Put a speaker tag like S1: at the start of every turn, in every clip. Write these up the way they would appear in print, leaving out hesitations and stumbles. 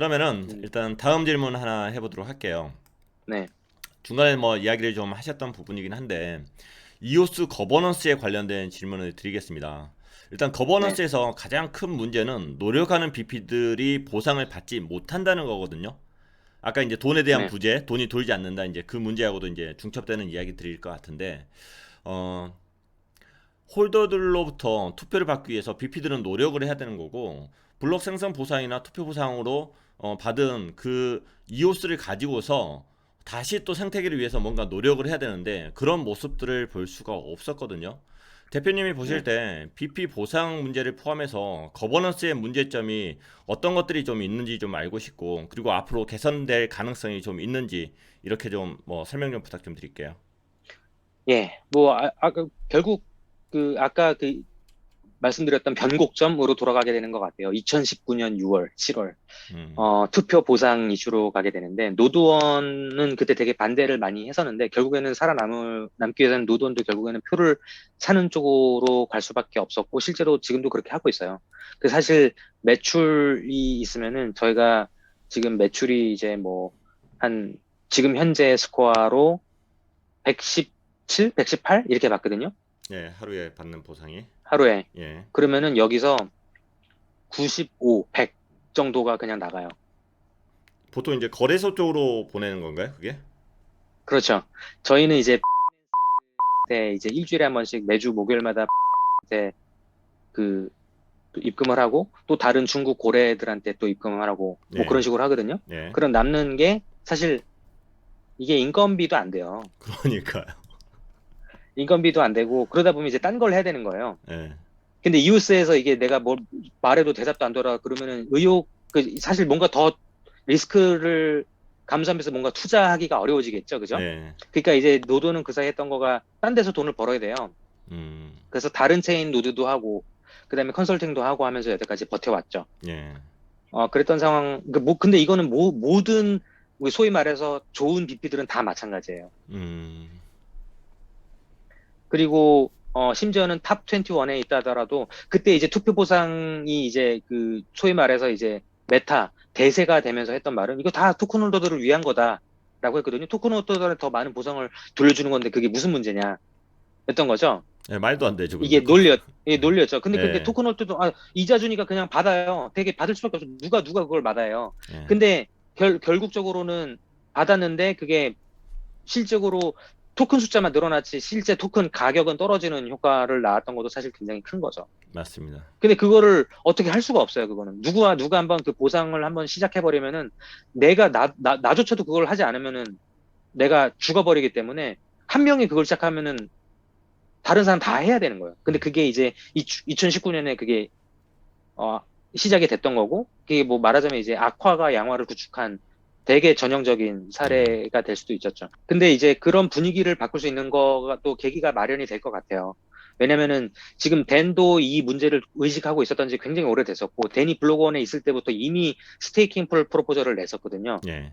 S1: 그러면은
S2: 음,
S1: 일단 다음 질문 하나 해보도록 할게요.
S2: 네,
S1: 중간에 뭐 이야기를 좀 하셨던 부분이긴 한데 이오스 거버넌스에 관련된 질문을 드리겠습니다. 일단
S2: 네,
S1: 거버넌스에서 가장 큰 문제는 노력하는 BP들이 보상을 받지 못한다는 거거든요. 아까 이제 돈에 대한
S2: 네,
S1: 부재, 돈이 돌지 않는다 이제 그 문제하고도 이제 중첩되는 이야기 드릴 것 같은데 어, 홀더들로부터 투표를 받기 위해서 BP들은 노력을 해야 되는 거고 블록 생성 보상이나 투표 보상으로 받은 그 이오스를 가지고서 다시 또 생태계를 위해서 뭔가 노력을 해야 되는데 그런 모습들을 볼 수가 없었거든요. 대표님이 보실
S2: 네.
S1: 때 BP 보상 문제를 포함해서 거버넌스의 문제점이 어떤 것들이 좀 있는지 좀 알고 싶고 그리고 앞으로 개선될 가능성이 좀 있는지 이렇게 좀 뭐 설명 좀 부탁 좀 드릴게요.
S2: 예, 뭐, 결국, 아까 말씀드렸던 변곡점으로 돌아가게 되는 것 같아요. 2019년 6월, 7월.
S1: 음,
S2: 투표 보상 이슈로 가게 되는데, 노드원은 그때 되게 반대를 많이 했었는데, 결국에는 남기 위해서는 노드원도 결국에는 표를 사는 쪽으로 갈 수밖에 없었고, 실제로 지금도 그렇게 하고 있어요. 사실 매출이 있으면은, 저희가 지금 매출이 이제 뭐, 한, 지금 현재 스코어로 117, 118? 이렇게 받거든요.
S1: 예, 하루에 받는 보상이.
S2: 하루에.
S1: 예.
S2: 그러면은 여기서 95, 100 정도가 그냥 나가요.
S1: 보통 이제 거래소 쪽으로 보내는 건가요, 그게?
S2: 그렇죠. 저희는 이제 일주일에 한 번씩 매주 목요일마다 이제 그 또 입금을 하고 또 다른 중국 고래들한테 또 입금을 하고 뭐
S1: 예,
S2: 그런 식으로 하거든요.
S1: 예.
S2: 그럼 남는 게 사실 이게 인건비도 안 돼요.
S1: 그러니까요.
S2: 인건비도 안 되고 그러다 보면 이제 딴 걸 해야 되는 거예요.
S1: 예,
S2: 근데 이웃에서 이게 내가 뭘 말해도 대답도 안 돌아 그러면은 사실 뭔가 더 리스크를 감수하면서 뭔가 투자하기가 어려워지겠죠, 그죠?
S1: 예,
S2: 그러니까 이제 노도는 그 사이 했던 거가 딴 데서 돈을 벌어야 돼요.
S1: 음,
S2: 그래서 다른 체인 노드도 하고 그다음에 컨설팅도 하고 하면서 여태까지 버텨왔죠.
S1: 예,
S2: 그랬던 상황. 근데 이거는 모든 우리 소위 말해서 좋은 BP들은 다 마찬가지예요.
S1: 음,
S2: 그리고 심지어는 탑 21에 있다 하더라도 그때 이제 투표 보상이 이제 소위 말해서 이제 메타 대세가 되면서 했던 말은 이거 다 토큰 홀더들을 위한 거다라고 했거든요. 토큰 홀더들한테 더 많은 보상을 돌려주는 건데 그게 무슨 문제냐 했던 거죠.
S1: 예, 말도 안 되죠,
S2: 이게
S1: 그거.
S2: 논리였죠. 근데
S1: 예,
S2: 토큰 홀더도 이자 주니까 그냥 받아요. 되게 받을 수밖에 없어. 누가 그걸 받아요.
S1: 예,
S2: 근데 결국적으로는 받았는데 그게 실적으로 토큰 숫자만 늘어났지 실제 토큰 가격은 떨어지는 효과를 낳았던 것도 사실 굉장히 큰 거죠.
S1: 맞습니다.
S2: 근데 그거를 어떻게 할 수가 없어요. 그거는 누가 한번 그 보상을 한번 시작해 버리면은 나조차도 그걸 하지 않으면은 내가 죽어버리기 때문에 한 명이 그걸 시작하면은 다른 사람 다 해야 되는 거예요. 근데
S1: 음,
S2: 그게 이제 2019년에 그게 어, 시작이 됐던 거고 그게 뭐 말하자면 이제 악화가 양화를 구축한 되게 전형적인
S1: 예,
S2: 사례가 될 수도 있었죠. 근데 이제 그런 분위기를 바꿀 수 있는 거가 또 계기가 마련이 될 것 같아요. 왜냐면은 지금 댄도 이 문제를 의식하고 있었던 지 굉장히 오래됐었고, 댄이 블로그원에 있을 때부터 이미 스테이킹 풀 프로포저를 냈었거든요.
S1: 예,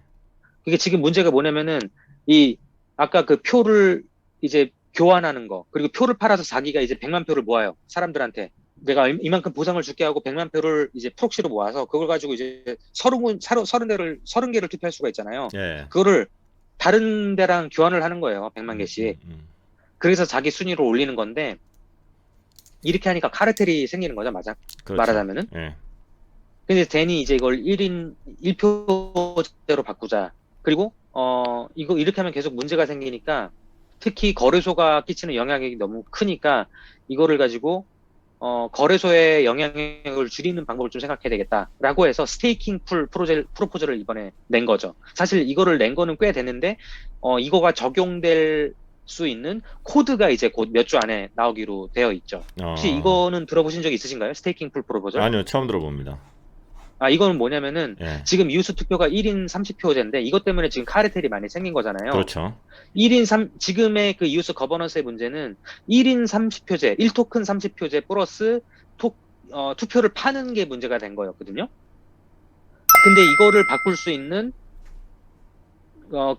S2: 이게 지금 문제가 뭐냐면은, 이, 아까 그 표를 이제 교환하는 거, 그리고 표를 팔아서 자기가 이제 100만 표를 모아요. 사람들한테. 내가 이만큼 보상을 줄게 하고 100만 표를 이제 프록시로 모아서 그걸 가지고 이제 30개를 투표할 수가 있잖아요.
S1: 예,
S2: 그거를 다른 데랑 교환을 하는 거예요. 100만
S1: 음,
S2: 개씩.
S1: 음.
S2: 그래서 자기 순위를 올리는 건데, 이렇게 하니까 카르텔이 생기는 거죠. 맞아.
S1: 그렇죠.
S2: 말하자면은.
S1: 예,
S2: 근데 댄이 이제 이걸 1표제로 바꾸자. 그리고, 이거 이렇게 하면 계속 문제가 생기니까, 특히 거래소가 끼치는 영향력이 너무 크니까, 이거를 가지고, 거래소의 영향력을 줄이는 방법을 좀 생각해야 되겠다라고 해서 스테이킹 프로포즈를 이번에 낸 거죠. 사실 이거를 낸 거는 꽤 됐는데, 이거가 적용될 수 있는 코드가 이제 곧 몇 주 안에 나오기로 되어 있죠. 혹시
S1: 어,
S2: 이거는 들어보신 적 있으신가요? 스테이킹 풀 프로포저?
S1: 아니요, 처음 들어봅니다.
S2: 이거는 뭐냐면은
S1: 예,
S2: 지금 이웃수 투표가 1인 30표제인데 이것 때문에 지금 카르텔이 많이 생긴 거잖아요.
S1: 그렇죠.
S2: 지금의 그 이웃수 거버넌스의 문제는 1인 30표제, 1토큰 30표제 플러스 투표를 파는 게 문제가 된 거였거든요. 근데 이거를 바꿀 수 있는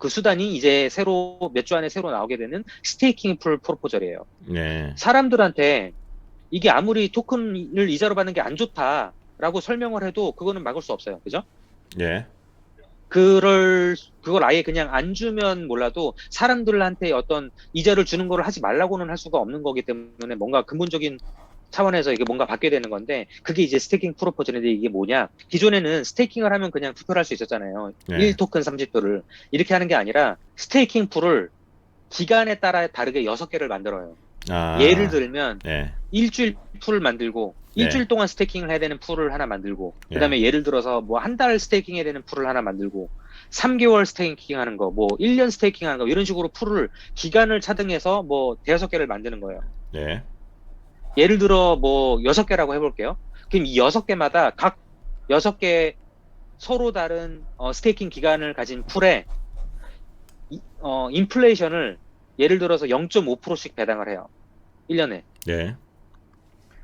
S2: 그 수단이 이제 몇 주 안에 새로 나오게 되는 스테이킹 풀 프로포절이에요.
S1: 예,
S2: 사람들한테 이게 아무리 토큰을 이자로 받는 게 안 좋다라고 설명을 해도 그거는 막을 수 없어요. 그죠?
S1: 예.
S2: 그걸 아예 그냥 안 주면 몰라도 사람들한테 어떤 이자를 주는 거를 하지 말라고는 할 수가 없는 거기 때문에 뭔가 근본적인 차원에서 이게 뭔가 바뀌어야 되는 건데 그게 이제 스테이킹 프로포즈인데 이게 뭐냐? 기존에는 스테이킹을 하면 그냥 투표를 할 수 있었잖아요.
S1: 예.
S2: 1토큰 30표를. 이렇게 하는 게 아니라 스테이킹 풀을 기간에 따라 다르게 6개를 만들어요. 예를
S1: 아,
S2: 들면
S1: 예.
S2: 일주일 풀을 만들고
S1: 예.
S2: 일주일 동안 스테이킹을 해야 되는 풀을 하나 만들고
S1: 예.
S2: 그다음에 예를 들어서 뭐 한 달 스테이킹 해야 되는 풀을 하나 만들고 3개월 스테이킹 하는 거, 뭐 1년 스테이킹 하는 거 이런 식으로 풀을 기간을 차등해서 뭐 대여섯 개를 만드는 거예요.
S1: 예.
S2: 예를 들어 뭐 6개라고 해볼게요. 그럼 이 6개마다 각 6개 서로 다른 스테이킹 기간을 가진 풀에 인플레이션을 예를 들어서 0.5%씩 배당을 해요. 1년에.
S1: 예.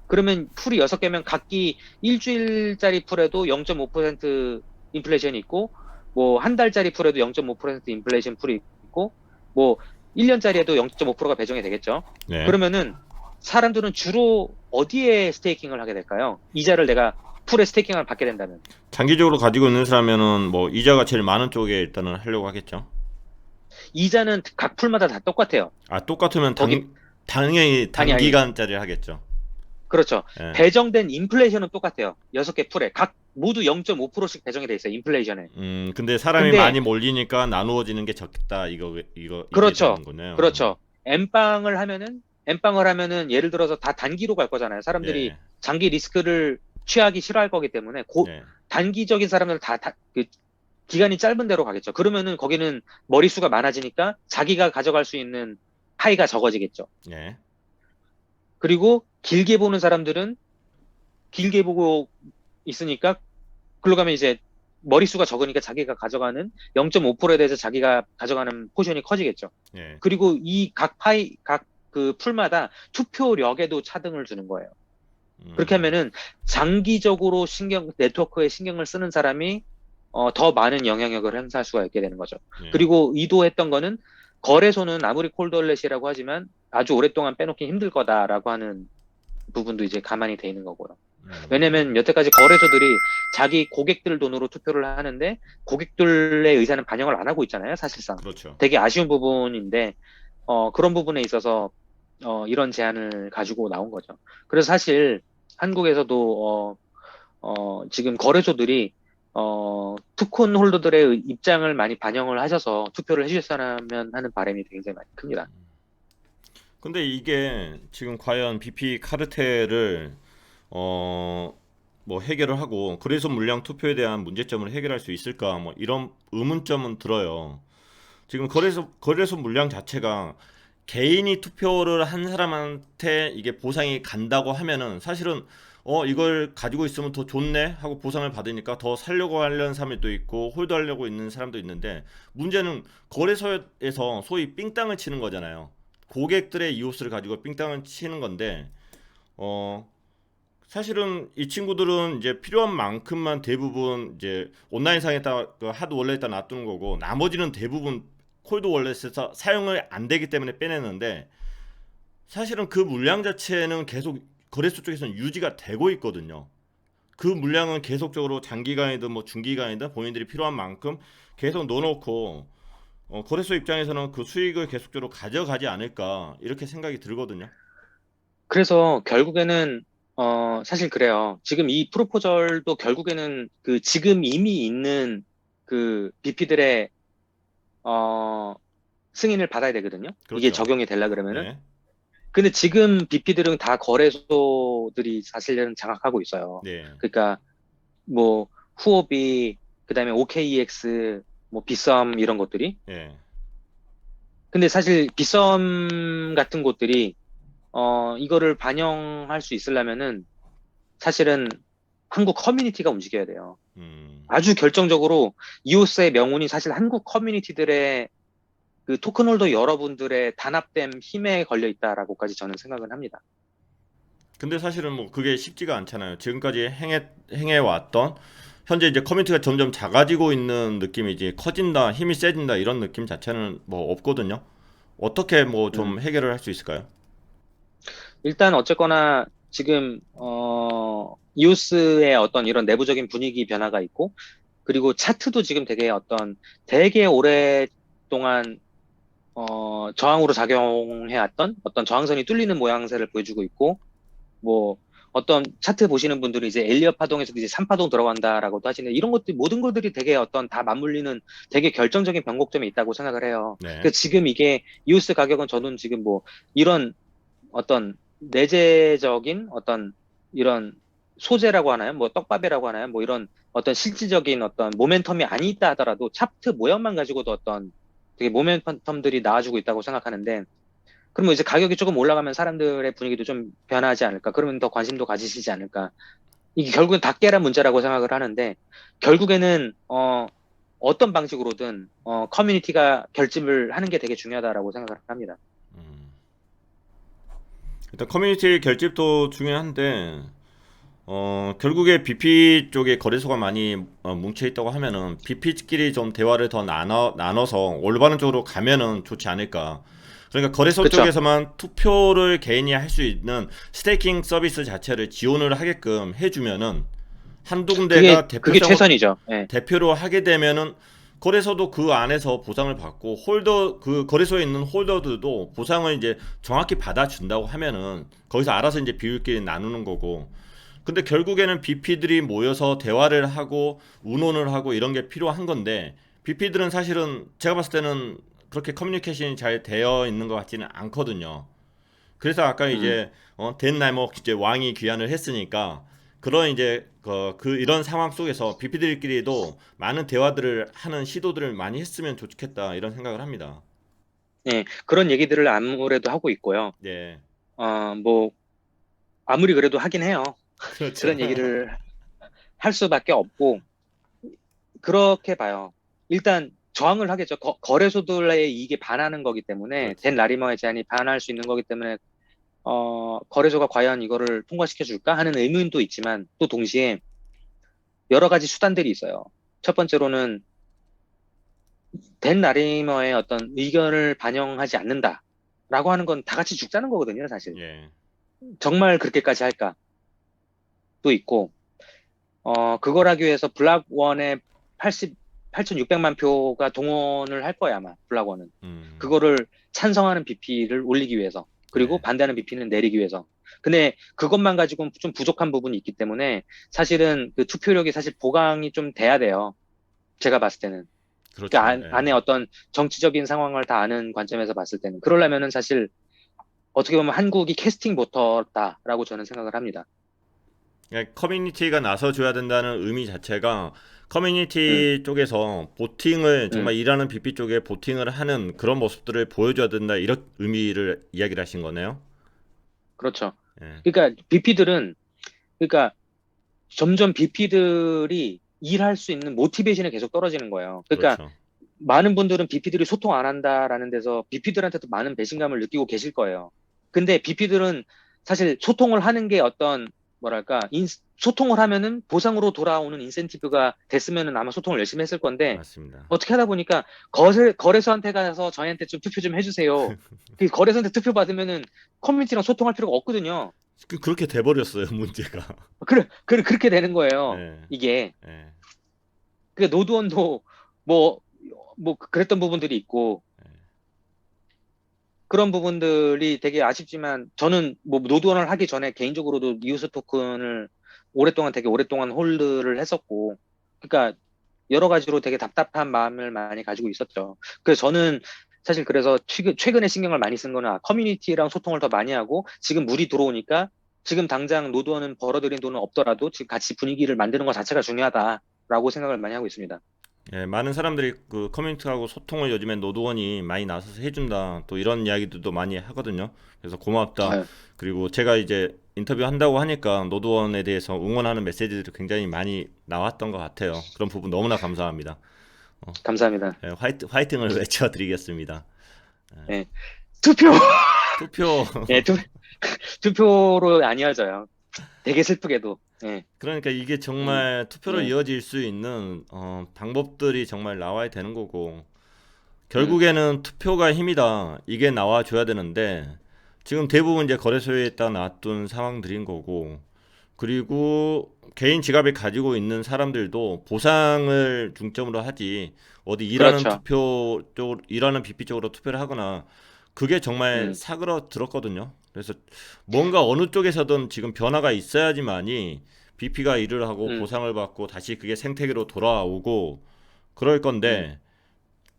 S2: 그러면 풀이 6개면 각기 일주일짜리 풀에도 0.5% 인플레이션이 있고, 뭐 한 달짜리 풀에도 0.5% 인플레이션 풀이 있고, 뭐 1년짜리에도 0.5%가 배정이 되겠죠.
S1: 예.
S2: 그러면은 사람들은 주로 어디에 스테이킹을 하게 될까요? 이자를 내가 풀에 스테이킹을 받게 된다면.
S1: 장기적으로 가지고 있는 사람면은 뭐 이자가 제일 많은 쪽에 일단은 하려고 하겠죠.
S2: 이자는 각 풀마다 다 똑같아요.
S1: 아, 똑같으면
S2: 거기,
S1: 당연히
S2: 아니.
S1: 단기간짜리 하겠죠.
S2: 그렇죠.
S1: 예.
S2: 배정된 인플레이션은 똑같아요. 6개 풀에. 각 모두 0.5%씩 배정이 돼 있어요. 인플레이션에.
S1: 근데 사람이
S2: 근데
S1: 많이 몰리니까 나누어지는 게 적겠다. 이게
S2: 그렇죠.
S1: 되는 거네요.
S2: 그렇죠. 엠빵을 하면은 예를 들어서 다 단기로 갈 거잖아요. 사람들이
S1: 예.
S2: 장기 리스크를 취하기 싫어할 거기 때문에
S1: 예.
S2: 단기적인 사람들은 그 기간이 짧은 대로 가겠죠. 그러면은 거기는 머릿수가 많아지니까 자기가 가져갈 수 있는 파이가 적어지겠죠.
S1: 예.
S2: 그리고 길게 보는 사람들은 길게 보고 있으니까 글로 가면 이제 머릿수가 적으니까 자기가 가져가는 0.5%에 대해서 자기가 가져가는 포션이 커지겠죠.
S1: 예.
S2: 그리고 이 각 그 풀마다 투표력에도 차등을 주는 거예요. 그렇게
S1: 음.
S2: 하면은 장기적으로 네트워크에 신경을 쓰는 사람이 더 많은 영향력을 행사할 수가 있게 되는 거죠.
S1: 예.
S2: 그리고 이도했던 거는 거래소는 아무리 콜드월렛이라고 하지만 아주 오랫동안 빼놓기 힘들 거다라고 하는 부분도 이제 가만히 돼 있는 거고요.
S1: 음.
S2: 왜냐면 여태까지 거래소들이 자기 고객들 돈으로 투표를 하는데 고객들의 의사는 반영을 안 하고 있잖아요, 사실상.
S1: 그렇죠.
S2: 되게 아쉬운 부분인데 그런 부분에 있어서 이런 제안을 가지고 나온 거죠. 그래서 사실 한국에서도 지금 거래소들이 투콘 홀더들의 입장을 많이 반영을 하셔서 투표를 해주셨으면 하는 바람이 굉장히 많이 큽니다.
S1: 근데 이게 지금 과연 BP 카르텔을 어 뭐 해결을 하고 그래서 물량 투표에 대한 문제점을 해결할 수 있을까 뭐 이런 의문점은 들어요. 지금 거래소 물량 자체가 개인이 투표를 한 사람한테 이게 보상이 간다고 하면은 사실은 이걸 가지고 있으면 더 좋네 하고 보상을 받으니까 더 살려고 하려는 사람이 또 있고 홀드하려고 있는 사람도 있는데 문제는 거래소에서 소위 삥땅을 치는 거잖아요. 고객들의 이오스를 가지고 삥땅을 치는 건데 어 사실은 이 친구들은 이제 필요한 만큼만 대부분 이제 온라인상에다 그 하드 월렛에다 놔두는 거고 나머지는 대부분 콜드 월렛에서 사용을 안 되기 때문에 빼내는데 사실은 그 물량 자체는 계속 거래소 쪽에서는 유지가 되고 있거든요. 그 물량은 계속적으로 장기간이든 뭐 중기간이든 본인들이 필요한 만큼 계속 넣어놓고 거래소 입장에서는 그 수익을 계속적으로 가져가지 않을까 이렇게 생각이 들거든요.
S2: 그래서 결국에는 사실 그래요. 지금 이 프로포절도 결국에는 그 지금 이미 있는 그 BP들의 승인을 받아야 되거든요. 이게
S1: 그렇죠.
S2: 적용이 되려 그러면은.
S1: 네,
S2: 근데 지금 BP들은 다 거래소들이 사실은 장악하고 있어요.
S1: 네,
S2: 그러니까 뭐 후오비, 그다음에 OKEX, 뭐 빗썸 이런 것들이.
S1: 네.
S2: 근데 사실 빗썸 같은 곳들이 이거를 반영할 수 있으려면은 사실은 한국 커뮤니티가 움직여야 돼요.
S1: 음.
S2: 아주 결정적으로 이오스의 명운이 사실 한국 커뮤니티들의 그 토큰홀더 여러분들의 단합된 힘에 걸려 있다라고까지 저는 생각은 합니다.
S1: 근데 사실은 뭐 그게 쉽지가 않잖아요. 지금까지 행해 왔던 현재 이제 커뮤니티가 점점 작아지고 있는 느낌이지 커진다, 힘이 세진다 이런 느낌 자체는 뭐 없거든요. 어떻게 뭐 좀
S2: 음.
S1: 해결을 할 수 있을까요?
S2: 일단 어쨌거나 지금 이오스의 어떤 이런 내부적인 분위기 변화가 있고 그리고 차트도 지금 되게 오랫동안 저항으로 작용해왔던 어떤 저항선이 뚫리는 모양새를 보여주고 있고, 뭐 어떤 차트 보시는 분들이 이제 엘리엇 파동에서도 이제 3파동 들어간다라고도 하시는데, 이런 것들 모든 것들이 되게 다 맞물리는 되게 결정적인 변곡점이 있다고 생각을 해요.
S1: 네.
S2: 그 지금 이게 이오스 가격은 저는 지금 뭐 이런 어떤 내재적인 어떤 이런 소재라고 하나요? 뭐 떡밥이라고 하나요? 뭐 이런 어떤 실질적인 어떤 모멘텀이 아니 있다 하더라도 차트 모양만 가지고도 어떤 되게 모멘텀들이 나와주고 있다고 생각하는데, 그러면 이제 가격이 조금 올라가면 사람들의 분위기도 좀 변하지 않을까? 그러면 더 관심도 가지시지 않을까? 이게 결국은 닭계란 문제라고 생각을 하는데, 결국에는 어떤 방식으로든 커뮤니티가 결집을 하는 게 되게 중요하다라고 생각을 합니다.
S1: 음. 일단 커뮤니티 결집도 중요한데 결국에 BP 쪽에 거래소가 많이 뭉쳐 있다고 하면은 BP끼리 좀 대화를 더 나눠서 올바른 쪽으로 가면은 좋지 않을까. 그러니까 거래소
S2: 그쵸?
S1: 쪽에서만 투표를 개인이 할 수 있는 스테이킹 서비스 자체를 지원을 하게끔 해주면은 한두 군데가
S2: 그게 최선이죠. 예.
S1: 대표로 하게 되면은 거래소도 그 안에서 보상을 받고 그 거래소에 있는 홀더들도 보상을 이제 정확히 받아준다고 하면은 거기서 알아서 이제 비율끼리 나누는 거고. 근데 결국에는 BP들이 모여서 대화를 하고 운원을 하고 이런 게 필요한 건데, BP들은 사실은 제가 봤을 때는 그렇게 커뮤니케이션이 잘 되어 있는 것 같지는 않거든요. 그래서 아까
S2: 음.
S1: 이제 된 날목 이제 왕이 귀환을 했으니까 그런 이제 이런 상황 속에서 BP들끼리도 많은 대화들을 하는 시도들을 많이 했으면 좋겠다 이런 생각을 합니다.
S2: 예. 그런 얘기들을 아무래도 하고 있고요.
S1: 네,
S2: 뭐 아무리 그래도 하긴 해요.
S1: 그렇죠.
S2: 그런 얘기를 할 수밖에 없고, 그렇게 봐요. 일단 저항을 하겠죠. 거래소들의 이익에 반하는 거기 때문에, 댄
S1: 그렇죠.
S2: 라리머의 제안이 반할 수 있는 거기 때문에 거래소가 과연 이거를 통과시켜 줄까 하는 의문도 있지만, 또 동시에 여러 가지 수단들이 있어요. 첫 번째로는 댄 라리머의 어떤 의견을 반영하지 않는다라고 하는 건 다 같이 죽자는 거거든요, 사실.
S1: 예,
S2: 정말 그렇게까지 할까? 또 있고, 그걸 하기 위해서 블락원에 8,600만 표가 동원을 할 거야, 아마, 블락원은.
S1: 음,
S2: 그거를 찬성하는 BP를 올리기 위해서. 그리고
S1: 네,
S2: 반대하는 BP는 내리기 위해서. 근데 그것만 가지고는 좀 부족한 부분이 있기 때문에, 사실은 그 투표력이 사실 보강이 좀 돼야 돼요. 제가 봤을 때는. 그
S1: 그렇죠. 예.
S2: 안에 어떤 정치적인 상황을 다 아는 관점에서 봤을 때는. 그러려면은 사실 어떻게 보면 한국이 캐스팅 보터다라고 저는 생각을 합니다.
S1: 그러니까 커뮤니티가 나서줘야 된다는 의미 자체가
S2: 음,
S1: 커뮤니티 쪽에서 보팅을
S2: 음,
S1: 정말 일하는 BP 쪽에 보팅을 하는 그런 모습들을 보여줘야 된다 이런 의미를 이야기를 하신 거네요.
S2: 그렇죠.
S1: 예,
S2: 그러니까 BP들은, 그러니까 점점 BP들이 일할 수 있는 모티베이션이 계속 떨어지는 거예요. 그러니까
S1: 그렇죠.
S2: 많은 분들은 BP들이 소통 안 한다라는 데서 BP들한테도 많은 배신감을 느끼고 계실 거예요. 근데 BP들은 사실 소통을 하는 게 어떤, 뭐랄까, 소통을 하면은 보상으로 돌아오는 인센티브가 됐으면은 아마 소통을 열심히 했을 건데,
S1: 맞습니다.
S2: 어떻게 하다 보니까 거래소한테 가서 저희한테 좀 투표 좀 해주세요. 그 거래소한테 투표 받으면은 커뮤니티랑 소통할 필요가 없거든요.
S1: 그렇게 돼버렸어요 문제가.
S2: 그렇게 되는 거예요.
S1: 예,
S2: 이게.
S1: 예,
S2: 그 노드원도 뭐, 그랬던 부분들이 있고, 그런 부분들이 되게 아쉽지만, 저는 뭐 노드원을 하기 전에 개인적으로도 니우스 토큰을 되게 오랫동안 홀드를 했었고, 그러니까 여러 가지로 되게 답답한 마음을 많이 가지고 있었죠. 그래서 저는 사실 그래서 최근에 신경을 많이 쓴 거는 커뮤니티랑 소통을 더 많이 하고, 지금 물이 들어오니까 지금 당장 노드원은 벌어들인 돈은 없더라도 지금 같이 분위기를 만드는 것 자체가 중요하다라고 생각을 많이 하고 있습니다.
S1: 예. 많은 사람들이 그 커뮤니티하고 소통을 요즘엔 노드원이 많이 나서서 해준다 또 이런 이야기들도 많이 하거든요. 그래서 고맙다.
S2: 아유,
S1: 그리고 제가 이제 인터뷰 한다고 하니까 노드원에 대해서 응원하는 메시지들이 굉장히 많이 나왔던 것 같아요. 그런 부분 너무나 감사합니다.
S2: 감사합니다.
S1: 예, 화이팅을 외쳐드리겠습니다.
S2: 예. 투표!
S1: 투표.
S2: 예, 투표로 안 이어져요. 되게 슬프게도. 예.
S1: 그러니까 이게
S2: 음,
S1: 정말 투표로
S2: 예,
S1: 이어질 수 있는 방법들이 정말 나와야 되는 거고,
S2: 음,
S1: 결국에는 투표가 힘이다. 이게 나와줘야 되는데 지금 대부분 이제 거래소에 있다 놔둔 상황들인 거고, 그리고 개인 지갑에 가지고 있는 사람들도 보상을 중점으로 하지 어디
S2: 그렇죠.
S1: 일하는 BP 쪽으로 투표를 하거나 그게 정말
S2: 음,
S1: 사그러들었거든요. 그래서 뭔가 어느 쪽에서든 지금 변화가 있어야지만이 BP가 일을 하고
S2: 음,
S1: 보상을 받고 다시 그게 생태계로 돌아오고 그럴
S2: 음,
S1: 건데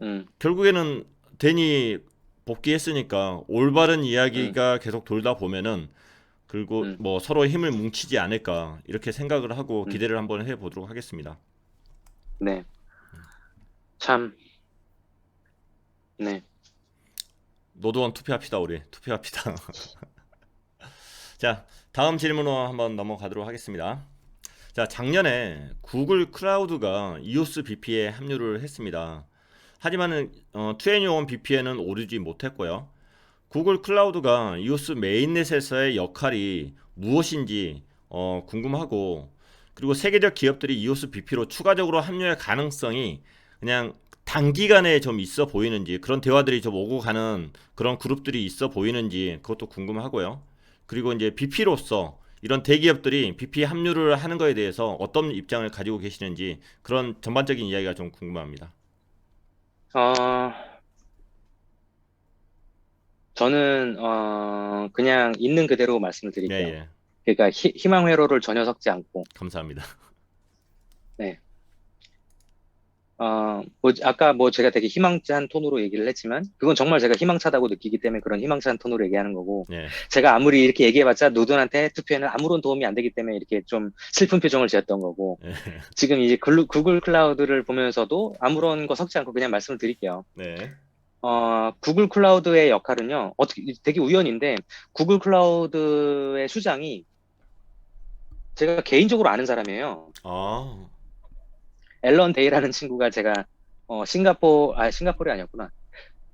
S2: 음,
S1: 결국에는 데니 복귀했으니까 올바른
S2: 음,
S1: 이야기가 계속 돌다 보면은 그리고
S2: 음,
S1: 뭐 서로 힘을 뭉치지 않을까 이렇게 생각을 하고
S2: 음.
S1: 기대를 한번 해보도록 하겠습니다.
S2: 네. 참, 네.
S1: 노드원 투표합시다 우리 투표합시다. 자 다음 질문으로 한번 넘어가도록 하겠습니다. 자 작년에 구글 클라우드가 이오스 BP에 합류를 했습니다. 하지만은 2NE1 BP에는 오르지 못했고요. 구글 클라우드가 이오스 메인넷에서의 역할이 무엇인지 궁금하고 그리고 세계적 기업들이 이오스 BP로 추가적으로 합류할 가능성이 그냥 단기간에 좀 있어 보이는지 그런 대화들이 좀 오고 가는 그런 그룹들이 있어 보이는지 그것도 궁금하고요. 그리고 이제 BP로서 이런 대기업들이 BP 합류를 하는 거에 대해서 어떤 입장을 가지고 계시는지 그런 전반적인 이야기가 좀 궁금합니다.
S2: 어, 저는, 그냥 있는 그대로 말씀을
S1: 예,
S2: 드릴게요.
S1: 예.
S2: 그러니까 희망 회로를 전혀 섞지 않고,
S1: 감사합니다.
S2: 네. 아까 뭐 제가 되게 희망찬 톤으로 얘기를 했지만, 그건 정말 제가 희망차다고 느끼기 때문에 그런 희망찬 톤으로 얘기하는 거고,
S1: 예.
S2: 제가 아무리 이렇게 얘기해봤자 노돈한테 투표에는 아무런 도움이 안 되기 때문에 이렇게 좀 슬픈 표정을 지었던 거고,
S1: 예.
S2: 지금 이제 구글 클라우드를 보면서도 아무런 거 섞지 않고 그냥 말씀을 드릴게요.
S1: 네.
S2: 구글 클라우드의 역할은요, 어떻게, 되게 우연인데, 구글 클라우드의 수장이 제가 개인적으로 아는 사람이에요.
S1: 아,
S2: 앨런 데이라는 친구가 제가, 싱가포르이 아니었구나.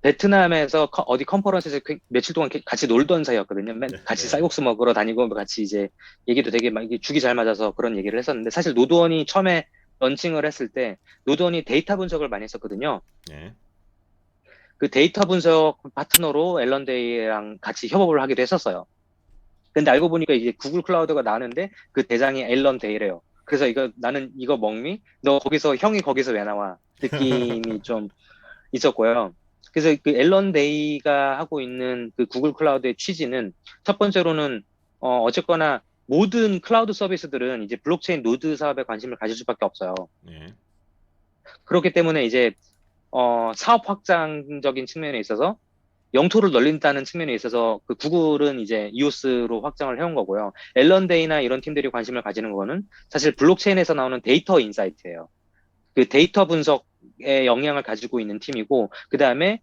S2: 베트남에서 어디 컨퍼런스에서 며칠 동안 같이 놀던 사이였거든요.
S1: 네,
S2: 같이
S1: 네,
S2: 쌀국수 먹으러 다니고 뭐 같이 이제 얘기도 되게 막 이게 죽이 잘 맞아서 그런 얘기를 했었는데 사실 노드원이 처음에 런칭을 했을 때 노드원이 데이터 분석을 많이 했었거든요.
S1: 네.
S2: 그 데이터 분석 파트너로 앨런 데이랑 같이 협업을 하기도 했었어요. 근데 알고 보니까 이제 구글 클라우드가 나왔는데 그 대장이 앨런 데이래요. 그래서 나는 이거 먹니? 너 거기서 형이 거기서 왜 나와? 느낌이 좀 있었고요. 그래서 그 앨런 데이가 하고 있는 그 구글 클라우드의 취지는 첫 번째로는 어쨌거나 모든 클라우드 서비스들은 이제 블록체인 노드 사업에 관심을 가질 수밖에 없어요.
S1: 네.
S2: 그렇기 때문에 이제 사업 확장적인 측면에 있어서 영토를 넓린다는 측면에 있어서 그 구글은 이제 이오스로 확장을 해온 거고요. 앨런 데이나 이런 팀들이 관심을 가지는 거는 사실 블록체인에서 나오는 데이터 인사이트예요. 그 데이터 분석에 영향을 가지고 있는 팀이고, 그 다음에,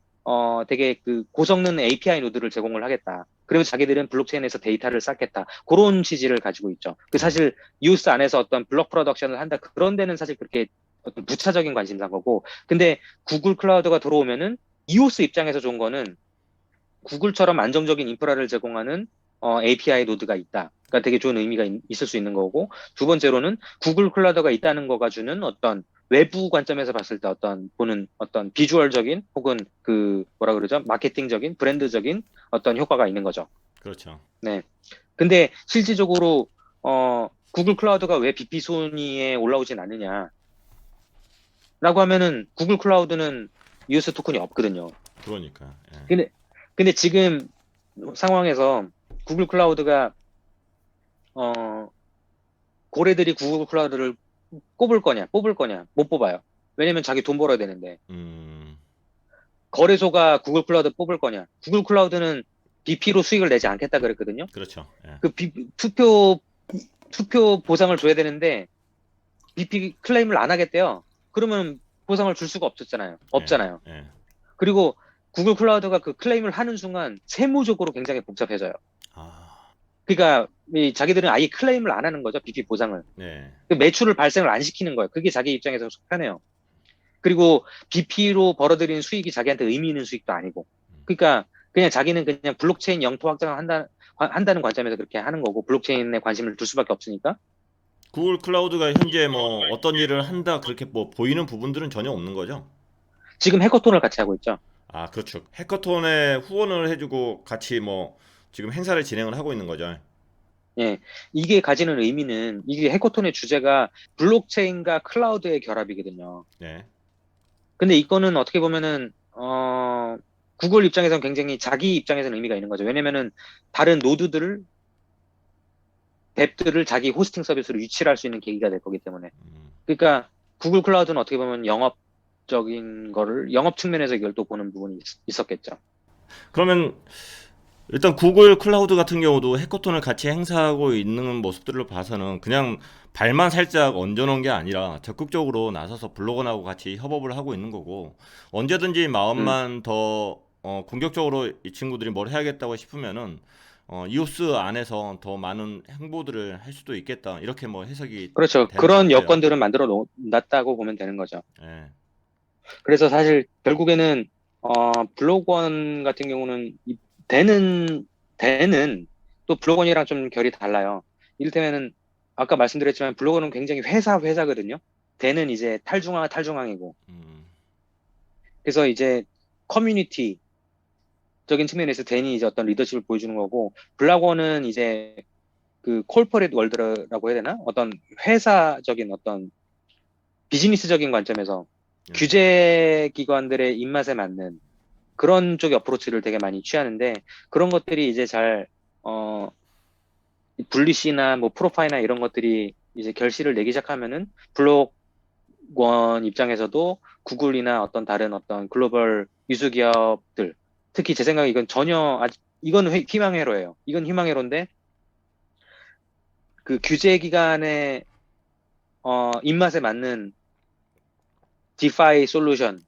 S2: 되게 그 고성능 API 노드를 제공을 하겠다. 그리고 자기들은 블록체인에서 데이터를 쌓겠다. 그런 취지를 가지고 있죠. 그
S1: 네.
S2: 사실 이오스 안에서 어떤 블록 프로덕션을 한다. 그런 데는 사실 그렇게 어떤 부차적인 관심사인 거고. 근데 구글 클라우드가 들어오면은 이오스 입장에서 좋은 거는 구글처럼 안정적인 인프라를 제공하는 API 노드가 있다. 그러니까 되게 좋은 의미가 있을 수 있는 거고 두 번째로는 구글 클라우드가 있다는 거가 주는 어떤 외부 관점에서 봤을 때 보는 어떤 비주얼적인 혹은 그 뭐라 그러죠? 마케팅적인 브랜드적인 어떤 효과가 있는 거죠.
S1: 그렇죠.
S2: 네. 근데 실질적으로 구글 클라우드가 왜 BP 순위에 올라오진 않느냐라고 하면은 구글 클라우드는 유에스 토큰이 없거든요.
S1: 그러니까. 예.
S2: 근데 근데 지금 상황에서 구글 클라우드가 어 고래들이 구글 클라우드를 뽑을 거냐 못 뽑아요. 왜냐면 자기 돈 벌어야 되는데
S1: 음,
S2: 거래소가 구글 클라우드 뽑을 거냐. 구글 클라우드는 BP로 수익을 내지 않겠다 그랬거든요.
S1: 그렇죠. 예.
S2: 그 투표 보상을 줘야 되는데 BP 클레임을 안 하겠대요. 그러면 보상을 줄 수가
S1: 예.
S2: 없잖아요.
S1: 예.
S2: 그리고 구글 클라우드가 그 클레임을 하는 순간 세무적으로 굉장히 복잡해져요.
S1: 아,
S2: 그러니까 자기들은 아예 클레임을 안 하는 거죠. BP 보상을.
S1: 네.
S2: 그 매출을 발생을 안 시키는 거예요. 그게 자기 입장에서 편해요. 그리고 BP로 벌어들이는 수익이 자기한테 의미 있는 수익도 아니고. 그러니까 그냥 자기는 그냥 블록체인 영토 확장을 한다는 관점에서 그렇게 하는 거고 블록체인에 관심을 둘 수밖에 없으니까.
S1: 구글 클라우드가 현재 뭐 어떤 일을 한다 그렇게 뭐 보이는 부분들은 전혀 없는 거죠.
S2: 지금 해커톤을 같이 하고 있죠.
S1: 아, 그렇죠. 해커톤에 후원을 해주고 같이 뭐 지금 행사를 진행을 하고 있는 거죠.
S2: 예, 이게 가지는 의미는 이게 해커톤의 주제가 블록체인과 클라우드의 결합이거든요.
S1: 네.
S2: 근데 이거는 어떻게 보면은 구글 입장에서는 굉장히 자기 입장에서는 의미가 있는 거죠. 왜냐면은 다른 노드들을 앱들을 자기 호스팅 서비스로 유치할 수 있는 계기가 될 거기 때문에.
S1: 음.
S2: 그러니까 구글 클라우드는 어떻게 보면 영업적인 거를 영업 측면에서 이걸 또 보는 부분이 있었겠죠.
S1: 그러면 일단 구글 클라우드 같은 경우도 해커톤을 같이 행사하고 있는 모습들을 봐서는 그냥 발만 살짝 얹어놓은 게 아니라 적극적으로 나서서 블로거나하고 같이 협업을 하고 있는 거고, 언제든지
S2: 음,
S1: 마음만 더 공격적으로 이 친구들이 뭘 해야겠다고 싶으면은 이오스 안에서 더 많은 행보들을 할 수도 있겠다, 이렇게 뭐 해석이
S2: 그렇죠.
S1: 되는 것
S2: 그런
S1: 같아요.
S2: 여건들은 만들어 놨다고 보면 되는 거죠.
S1: 예.
S2: 그래서 사실 결국에는 블록원 같은 경우는 대는 또 블록원이랑 좀 결이 달라요. 이를테면은 아까 말씀드렸지만 블록원은 굉장히 회사거든요. 대는 이제 탈중앙이고
S1: 음.
S2: 그래서 이제 커뮤니티적인 측면에서 댄이 이제 어떤 리더십을 보여주는 거고 블록원은 이제 그 콜포레이트 월드라고 해야 되나? 어떤 회사적인 어떤 비즈니스적인 관점에서
S1: 예.
S2: 규제 기관들의 입맛에 맞는 그런 쪽의 어프로치를 되게 많이 취하는데 그런 것들이 이제 잘 어, 분리시나 뭐 프로파이나 이런 것들이 이제 결실을 내기 시작하면은 블록원 입장에서도 구글이나 어떤 다른 어떤 글로벌 유수 기업들 특히 제 생각에 이건 전혀 아직 이건 희망회로예요. 이건 희망회로인데 그 규제 기관의 입맛에 맞는 디파이 솔루션을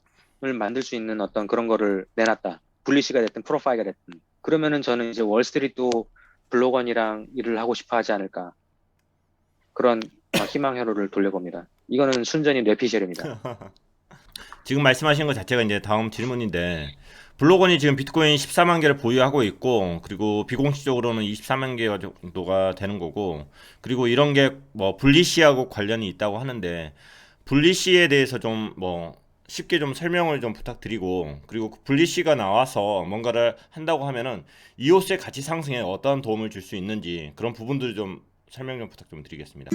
S2: 만들 수 있는 어떤 그런 거를 내놨다. 분리시가 됐든 프로파이가 됐든. 그러면은 저는 이제 월스트리트도 블록원이랑 일을 하고 싶어 하지 않을까. 그런 희망 회로를 돌려봅니다. 이거는 순전히 뇌피셜입니다.
S1: 지금 말씀하신 것 자체가 이제 다음 질문인데, 블록원이 지금 비트코인 14만 개를 보유하고 있고, 그리고 비공식적으로는 24만 개 정도가 되는 거고, 그리고 이런 게 뭐 분리시하고 관련이 있다고 하는데, 분리시에 대해서 좀 뭐 쉽게 좀 설명을 좀 부탁드리고, 그리고 그 분리시가 나와서 뭔가를 한다고 하면은 이오스의 가치 상승에 어떤 도움을 줄 수 있는지, 그런 부분들을 좀 설명 좀 부탁 좀 드리겠습니다.